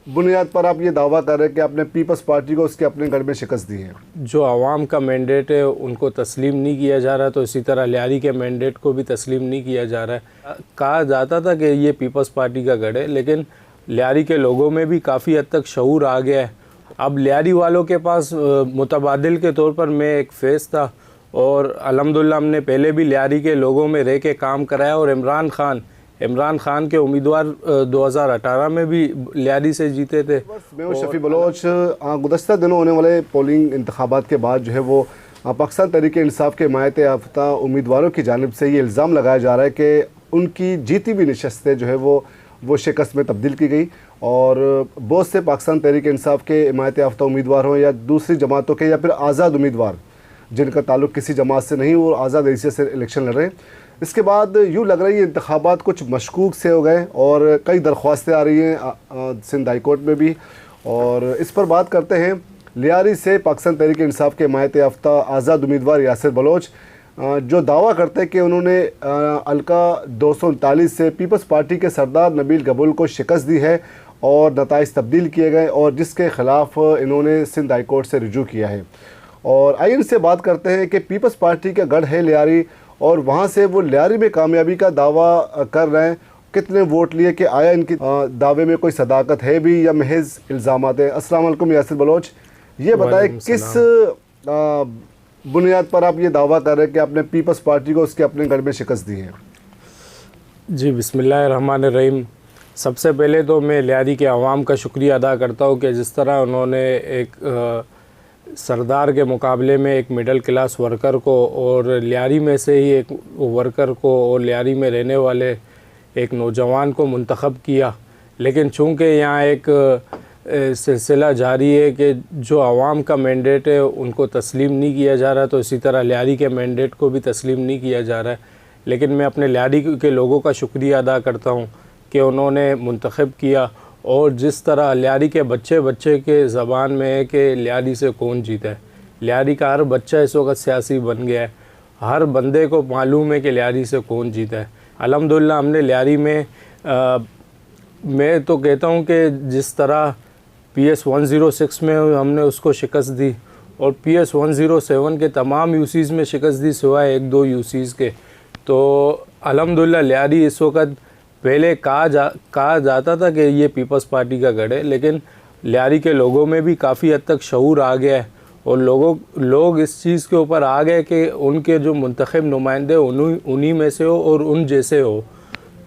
बुनियाद पर आप ये दावा कर रहे हैं कि आपने पीपल्स पार्टी को उसके अपने गढ़ में शिकस्त दी है। जो आवाम का मैंडेट है उनको तस्लीम नहीं किया जा रहा, तो इसी तरह लियारी के मैंडेट को भी तस्लीम नहीं किया जा रहा है। कहा जाता था कि ये पीपल्स पार्टी का गढ़ है, लेकिन लियारी के लोगों में भी काफ़ी हद तक शऊर आ गया है। अब लियारी वालों के पास मुतबादिल के तौर पर मैं एक फेस था, और अल्हम्दुलिल्लाह हमने पहले भी लियारी के लोगों में रह के काम कराया, और इमरान खान के उम्मीदवार 2018 में भी लियारी से जीते थे। मैं हूं शफी बलोच। गुज़श्ता दिनों होने वाले पोलिंग इंतखाबात के बाद जो है वो पाकिस्तान तहरीक-ए-इंसाफ के हिमायत याफ्ता उम्मीदवारों की जानिब से ये इल्ज़ाम लगाया जा रहा है कि उनकी जीती हुई नशस्तें जो है वो शिकस्त में तब्दील की गई, और बहुत से पाकिस्तान तहरीक-ए-इंसाफ के हिमायत याफ्ता उम्मीदवार हों या दूसरी जमातों के या फिर आज़ाद उम्मीदवार जिनका ताल्लुक़ किसी जमात से नहीं, वो आज़ाद हैसियत से इलेक्शन लड़ रहे हैं। इसके बाद यूँ लग रहा है ये इंतखाबात कुछ मशकूक से हो गए, और कई दरख्वास्तें आ रही हैं सिंध हाई कोर्ट में भी, और इस पर बात करते हैं। लियारी से पाकिस्तान तहरीक-ए-इंसाफ के हिमायत याफ्ता आज़ाद उम्मीदवार यासिर बलोच जो दावा करते हैं कि उन्होंने हल्का 239 से पीपल्स पार्टी के सरदार नबील गबूल को शिकस्त दी है और नताइज तब्दील किए गए, और जिसके ख़िलाफ़ इन्होंने सिंध हाई कोर्ट से रुजू किया है। और आइए इनसे बात करते हैं कि पीपल्स पार्टी का गढ़ है लियारी, और वहाँ से वो लियारी में कामयाबी का दावा कर रहे हैं। कितने वोट लिए, कि आया इनकी दावे में कोई सदाकत है भी या महज इल्ज़ामात है। अस्सलाम वालेकुम यासिर बलोच, ये बताएं किस बुनियाद पर आप ये दावा कर रहे हैं कि आपने पीपल्स पार्टी को उसके अपने गढ़ में शिकस्त दी है। जी बिस्मिल्लाहिर्रहमानिर्रहीम। सबसे पहले तो मैं लियारी के अवाम का शुक्रिया अदा करता हूँ कि जिस तरह उन्होंने एक सरदार के मुकाबले में एक मिडिल क्लास वर्कर को, और लियारी में से ही एक वर्कर को, और लियारी में रहने वाले एक नौजवान को मुंतखब किया। लेकिन चूँकि यहाँ एक सिलसिला जारी है कि जो आवाम का मैंडेट है उनको तस्लीम नहीं किया जा रहा, तो इसी तरह लियारी के मैंडेट को भी तस्लीम नहीं किया जा रहा है। लेकिन मैं अपने लियारी के लोगों का शुक्रिया अदा करता हूँ कि उन्होंने मुंतखब किया, और जिस तरह लियारी के बच्चे के ज़बान में है कि लियारी से कौन जीता है। लियारी का हर बच्चा इस वक्त सियासी बन गया है, हर बंदे को मालूम है कि लियारी से कौन जीता है। अल्हम्दुलिल्लाह हमने लियारी में मैं तो कहता हूँ कि जिस तरह PS 106 में हमने उसको शिकस्त दी, और PS 107 के तमाम यूसीज़ में शिकस्त दी सिवाय 1-2 यूसीज़ के, तो अल्हम्दुलिल्लाह लियारी इस वक्त पहले कहा जाता था कि ये पीपल्स पार्टी का गढ़ है, लेकिन लियारी के लोगों में भी काफ़ी हद तक शऊर आ गया है, और लोग इस चीज़ के ऊपर आ गए कि उनके जो मुंतखब नुमाइंदे उन्हीं में से हो और उन जैसे हो।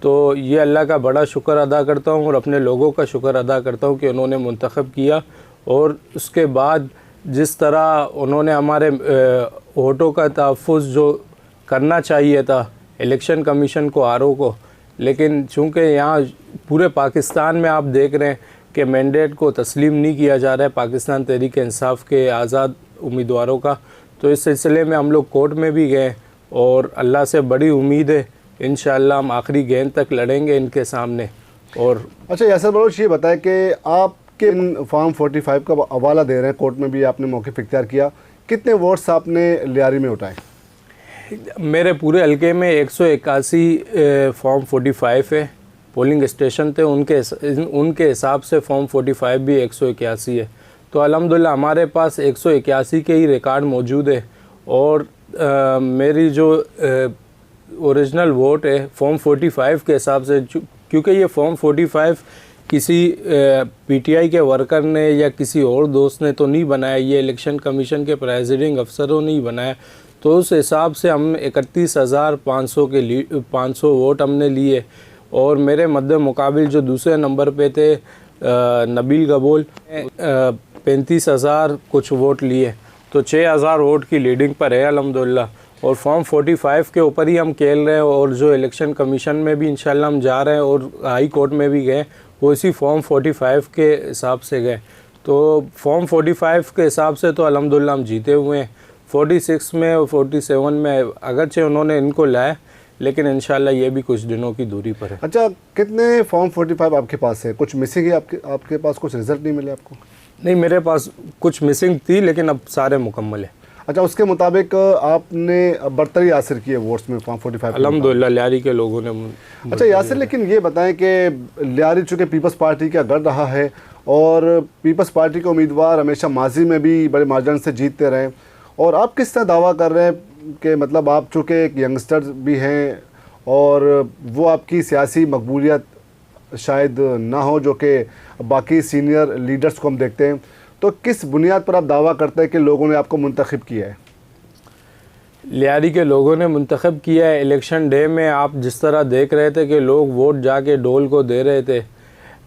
तो ये अल्लाह का बड़ा शुक्र अदा करता हूँ, और अपने लोगों का शुक्र अदा करता हूँ कि उन्होंने मुंतखब किया, और उसके बाद जिस तरह उन्होंने हमारे वोटों का तहफ़्फ़ुज़ जो करना चाहिए था इलेक्शन कमीशन को, RO को, लेकिन चूँकि यहाँ पूरे पाकिस्तान में आप देख रहे हैं कि मैंडेट को तस्लीम नहीं किया जा रहा है पाकिस्तान तहरीक-ए-इंसाफ के आज़ाद उम्मीदवारों का, तो इस सिलसिले में हम लोग कोर्ट में भी गए, और अल्लाह से बड़ी उम्मीद है इंशाअल्लाह हम आखिरी गेंद तक लड़ेंगे इनके सामने। और अच्छा यासिर बलोच, ये बताएं कि आपके फॉर्म 45 का हवाला दे रहे हैं, कोर्ट में भी आपने मौक़िफ़ इख्तियार किया, कितने वोट्स आपने लियारी में उठाए? मेरे पूरे हल्के में 181 फॉर्म 45 है, पोलिंग स्टेशन थे, उनके हिसाब से फॉर्म 45 भी 181 है। तो अल्हम्दुलिल्लाह हमारे पास 181 के ही रिकॉर्ड मौजूद है, और मेरी जो ओरिजिनल वोट है फॉर्म 45 के हिसाब से, क्योंकि ये फॉर्म 45 किसी PTI के वर्कर ने या किसी और दोस्त ने तो नहीं बनाया, ये इलेक्शन कमीशन के प्रेसिडिंग अफसरों ने ही बनाया, तो उस हिसाब से हम 31,500 के 500 वोट हमने लिए, और मेरे मद्दे मुकाबिल जो दूसरे नंबर पे थे नबील गबूल 35,000 कुछ वोट लिए, तो 6,000 वोट की लीडिंग पर है अल्हम्दुलिल्लाह। और फॉर्म 45 के ऊपर ही हम खेल रहे हैं, और जो इलेक्शन कमीशन में भी इंशाल्लाह हम जा रहे हैं, और हाई कोर्ट में भी गए, वो इसी फॉर्म 45 के हिसाब से गए। तो फॉर्म 45 के हिसाब से तो अल्हम्दुलिल्लाह हम जीते हुए हैं। 46 में और 47 में अगरचे उन्होंने इनको लाया, लेकिन इंशाल्लाह ये भी कुछ दिनों की दूरी पर है। अच्छा, कितने फॉर्म 45 आपके पास है? कुछ मिसिंग है आपके पास? कुछ रिजल्ट नहीं मिले आपको? नहीं, मेरे पास कुछ मिसिंग थी, लेकिन अब सारे मुकम्मल है। अच्छा, उसके मुताबिक आपने बरतरी हासिल की है वोट्स में 45। अल्हम्दुलिल्लाह लियारी के लोगों ने। अच्छा यासिर, लेकिन ये बताएं कि लियारी चूँकि पीपल्स पार्टी का गढ़ रहा है और पीपल्स पार्टी के उम्मीदवार हमेशा माजी में भी बड़े मार्जिन से जीतते रहे, और आप किस तरह दावा कर रहे हैं कि मतलब आप चूँकि एक यंगस्टर भी हैं और वो आपकी सियासी मकबूलियत शायद ना हो जो कि बाकी सीनियर लीडर्स को हम देखते हैं, तो किस बुनियाद पर आप दावा करते हैं कि लोगों ने आपको मुंतखब किया है? लियारी के लोगों ने मुंतखब किया है। इलेक्शन डे में आप जिस तरह देख रहे थे कि लोग वोट जाके डोल को दे रहे थे,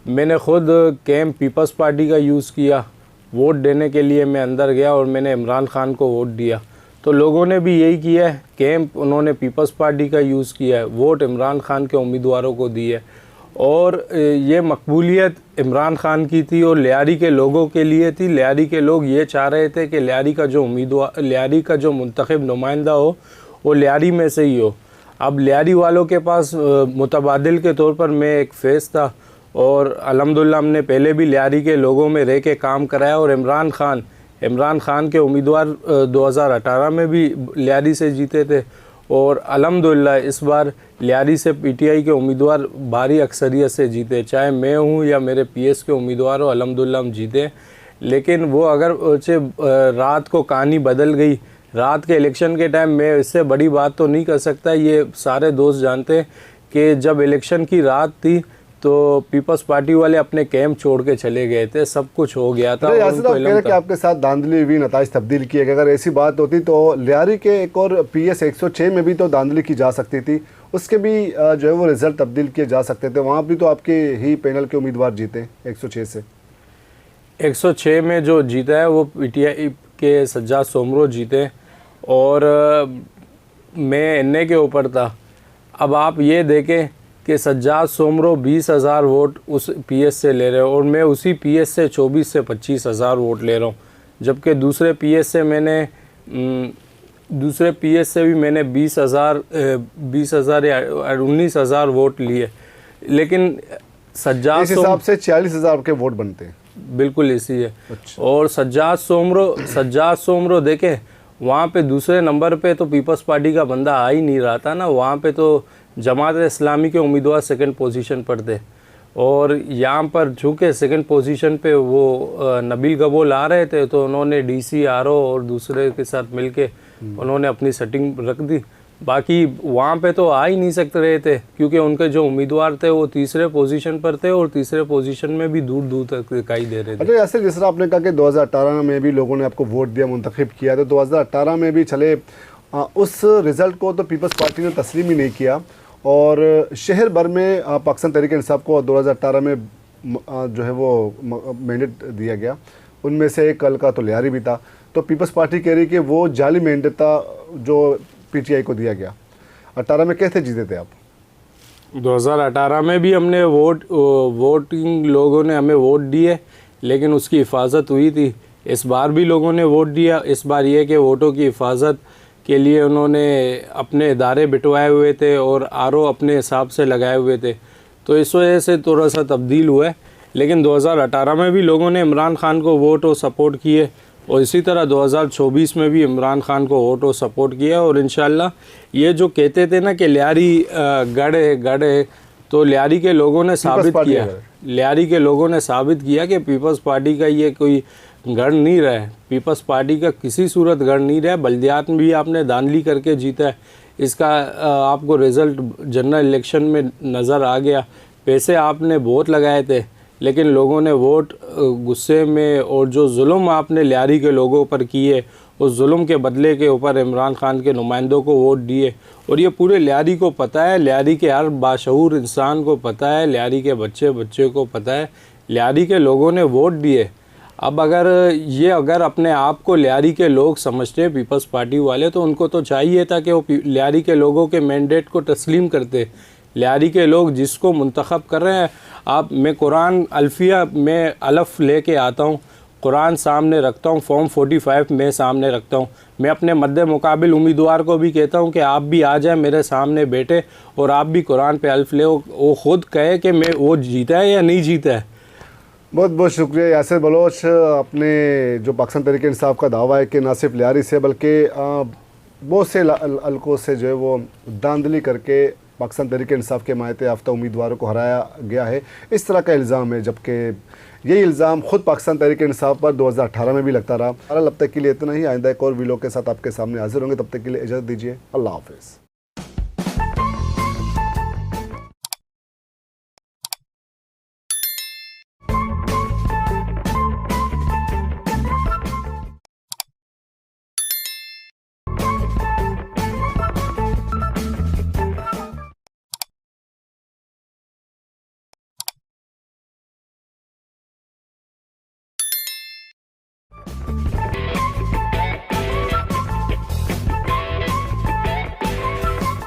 मैंने ख़ुद कैंप पीपल्स पार्टी का यूज़ किया। वोट देने के लिए मैं अंदर गया और मैंने इमरान खान को वोट दिया। तो लोगों ने भी यही किया है, कैंप उन्होंने पीपल्स पार्टी का यूज़ किया है, वोट इमरान खान के उम्मीदवारों को दी है। और ये मकबूलियत इमरान खान की थी और लियारी के लोगों के लिए थी। लियारी के लोग ये चाह रहे थे कि लियारी का जो उम्मीदवार, लियारी का जो मुंतखब नुमाइंदा हो वो लियारी में से ही हो। अब लियारी वालों के पास मुतबादिल के तौर पर मैं एक फेस था और अल्हम्दुलिल्लाह हमने पहले भी लियारी के लोगों में रह के काम कराया। और इमरान खान के उम्मीदवार 2018 में भी लियारी से जीते थे और अल्हम्दुलिल्लाह इस बार लियारी से पीटीआई के उम्मीदवार भारी अक्सरियत से जीते, चाहे मैं हूँ या मेरे पीएस के उम्मीदवार हो, अल्हम्दुलिल्लाह हम जीते। लेकिन वो अगर रात को कहानी बदल गई, रात के इलेक्शन के टाइम मैं इससे बड़ी बात तो नहीं कर सकता, ये सारे दोस्त जानते हैं कि जब इलेक्शन की रात थी तो पीपल्स पार्टी वाले अपने कैंप छोड़ के चले गए थे, सब कुछ हो गया था। कि आपके साथ धांधली हुई, नताइज तब्दील किए गए, अगर ऐसी बात होती तो लियारी के एक और PS 106 में भी तो धांधली की जा सकती थी, उसके भी जो है वो रिजल्ट तब्दील किए जा सकते थे, वहाँ भी तो आपके ही पैनल के उम्मीदवार जीते 106 से। 106 में जो जीता है वो पीटीआई के सज्जाद सोमरो जीते और मैं एनए के ऊपर था। अब आप ये देखें कि सज्जाद सोमरो 20,000 वोट उस पीएस से ले रहे हो और मैं उसी पीएस से 24 से 25,000 वोट ले रहा हूँ, जबकि दूसरे पीएस से भी मैंने 20,000 या 19,000 वोट लिए। लेकिन सज्जाद इस हिसाब से 40,000 के वोट बनते हैं। बिल्कुल इसी है। अच्छा। और सज्जाद सोमरो देखें, वहाँ पे दूसरे नंबर पे तो पीपल्स पार्टी का बंदा आ ही नहीं रहा था ना, वहाँ पे तो जमात इस्लामी के उम्मीदवार सेकंड पोजीशन पर थे और यहाँ पर चूँकि सेकंड पोजीशन पे वो नबील गबोल आ रहे थे तो उन्होंने DC RO और दूसरे के साथ मिलके उन्होंने अपनी सेटिंग रख दी। बाकी वहाँ पे तो आ ही नहीं सकते रहे थे क्योंकि उनके जो उम्मीदवार थे वो तीसरे पोजीशन पर थे और तीसरे पोजीशन में भी दूर दूर तक दिखाई दे रहे थे। अच्छा यासिर, जिस तरह आपने कहा कि 2018 में भी लोगों ने आपको वोट दिया, मुंतखब किया, तो 2018 में भी चले उस रिज़ल्ट को तो पीपल्स पार्टी ने तस्लीम ही नहीं किया और शहर भर में पाकिस्तान तहरीक इंसाफ को 2018 में जो है वो मैंडेट दिया गया, उनमें से एक कल का तो लियारी भी था। तो पीपल्स पार्टी कह रही कि वो जाली मैंडेट था जो पीटीआई को दिया गया। 18 में कैसे जीते थे आप? 2018 में भी हमने वोटिंग लोगों ने हमें वोट दिए लेकिन उसकी हिफाजत हुई थी। इस बार भी लोगों ने वोट दिया। इस बार ये कि वोटों की हिफाजत के लिए उन्होंने अपने इदारे बिटवाए हुए थे और RO अपने हिसाब से लगाए हुए थे, तो इस वजह से थोड़ा सा तब्दील हुआ है। लेकिन 2018 में भी लोगों ने इमरान खान को वोट और सपोर्ट किए और इसी तरह 2024 में भी इमरान खान को वोट और सपोर्ट किया। और इंशाल्लाह ये जो कहते थे ना कि लियारी गढ़ है, तो लियारी के लोगों ने साबित किया कि पीपल्स पार्टी का ये कोई गढ़ नहीं रहा है, पीपल्स पार्टी का किसी सूरत गढ़ नहीं रहा है। बल्दियात में भी आपने धांधली करके जीता है, इसका आपको रिज़ल्ट जनरल इलेक्शन में नज़र आ गया। पैसे आपने बहुत लगाए थे लेकिन लोगों ने वोट गुस्से में और जो जुल्म आपने लियारी के लोगों पर किए उस जुल्म के बदले के ऊपर इमरान खान के नुमाइंदों को वोट दिए। और ये पूरे लियारी को पता है, लियारी के हर बाशऊर इंसान को पता है, लियारी के बच्चे को पता है, लियारी के लोगों ने वोट दिए। अब अगर अपने आप को लियारी के लोग समझते हैं पीपल्स पार्टी वाले, तो उनको तो चाहिए था कि वो लियारी के लोगों के मैंडेट को तस्लीम करते। लियारी के लोग जिसको मुंतखब कर रहे हैं, मैं कुरान अल्फिया में अलफ़ लेके आता हूँ, कुरान सामने रखता हूँ, फॉर्म 45 में सामने रखता हूँ। मैं अपने मद्दे मुकाबिल उम्मीदवार को भी कहता हूँ कि आप भी आ जाए मेरे सामने बैठे और आप भी कुरान पे अल्फ़ ले, वो ख़ुद कहे कि मैं वो जीता है या नहीं जीता है। बहुत बहुत शुक्रिया यासिर बलोच। अपने जो पाकिस्तान तहरीक इंसाफ का दावा है कि ना सिर्फ लियारी से बल्कि बहुत से हलकों से जो है वो धांधली करके पाकिस्तान तहरीक इंसाफ के मायते याफ्ता उम्मीदवारों को हराया गया है, इस तरह का इल्ज़ाम है, जबकि यही इल्ज़ाम ख़ुद पाकिस्तान तहरीक इंसाफ पर 2018 में भी लगता रहा। अब तक के लिए इतना ही। आइंदा एक और वीडियो के साथ आपके सामने हाजिर होंगे, तब तक के लिए इजाज़त दीजिए। अल्लाह हाफ़िज़।